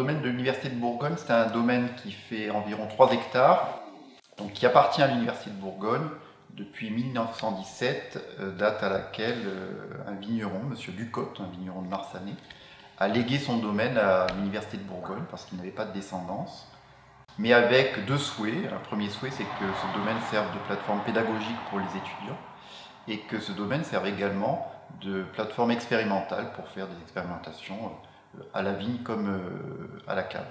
domaine de l'Université de Bourgogne, c'est un domaine qui fait environ 3 hectares, donc qui appartient à l'Université de Bourgogne depuis 1917, date à laquelle un vigneron, M. Ducotte, un vigneron de Marsanais, a légué son domaine à l'Université de Bourgogne parce qu'il n'avait pas de descendance, mais avec deux souhaits. Un premier souhait, c'est que ce domaine serve de plateforme pédagogique pour les étudiants et que ce domaine serve également de plateforme expérimentale pour faire des expérimentations à la vigne comme à la cave.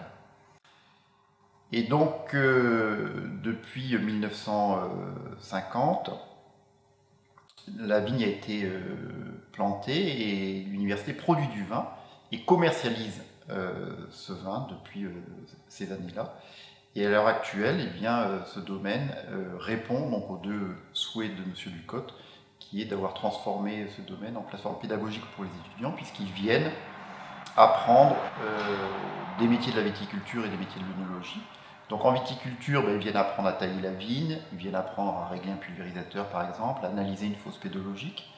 Et donc, depuis 1950, la vigne a été plantée et l'université produit du vin et commercialise ce vin depuis ces années-là. Et à l'heure actuelle, eh bien, ce domaine répond donc aux deux souhaits de M. Ducotte, qui est d'avoir transformé ce domaine en plateforme pédagogique pour les étudiants, puisqu'ils viennent apprendre des métiers de la viticulture et des métiers de l'œnologie. Donc en viticulture, ils viennent apprendre à tailler la vigne, ils viennent apprendre à régler un pulvérisateur par exemple, à analyser une fosse pédologique.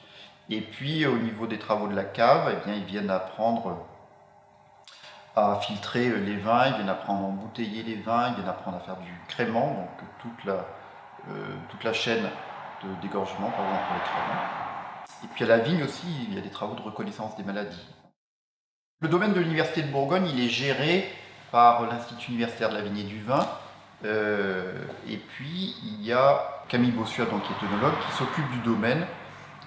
Et puis au niveau des travaux de la cave, ils viennent apprendre à filtrer les vins, ils viennent apprendre à embouteiller les vins, ils viennent apprendre à faire du crément, donc toute la chaîne de dégorgement par exemple pour les créments. Et puis à la vigne aussi, il y a des travaux de reconnaissance des maladies. Le domaine de l'Université de Bourgogne, il est géré par l'Institut universitaire de la vigne et du vin. Et puis, il y a Camille Bossuat, donc, qui est œnologue, qui s'occupe du domaine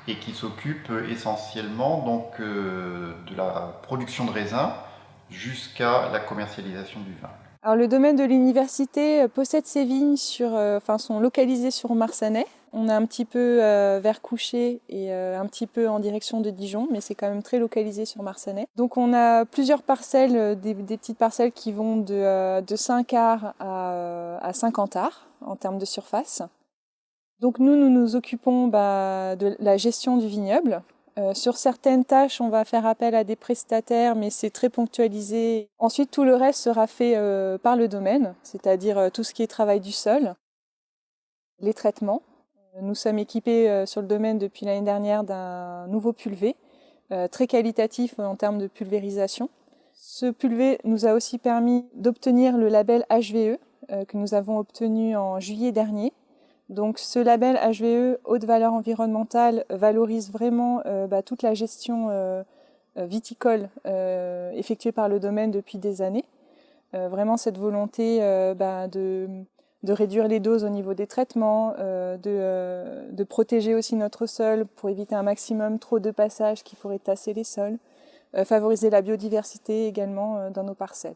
et qui s'occupe essentiellement donc, de la production de raisins jusqu'à la commercialisation du vin. Alors, le domaine de l'université possède ses vignes sont localisées sur Marsanais. On est un petit peu vers Couchet et un petit peu en direction de Dijon, mais c'est quand même très localisé sur Marsanais. Donc on a plusieurs parcelles, des petites parcelles qui vont de 5 arts à 50 arts en termes de surface. Donc nous nous occupons de la gestion du vignoble. Sur certaines tâches, on va faire appel à des prestataires, mais c'est très ponctualisé. Ensuite, tout le reste sera fait par le domaine, c'est-à-dire tout ce qui est travail du sol, les traitements. Nous sommes équipés sur le domaine depuis l'année dernière d'un nouveau pulvé, très qualitatif en termes de pulvérisation. Ce pulvé nous a aussi permis d'obtenir le label HVE que nous avons obtenu en juillet dernier. Donc ce label HVE, haute valeur environnementale, valorise vraiment toute la gestion viticole effectuée par le domaine depuis des années. Vraiment cette volonté de réduire les doses au niveau des traitements, de protéger aussi notre sol pour éviter un maximum trop de passages qui pourraient tasser les sols, favoriser la biodiversité également dans nos parcelles.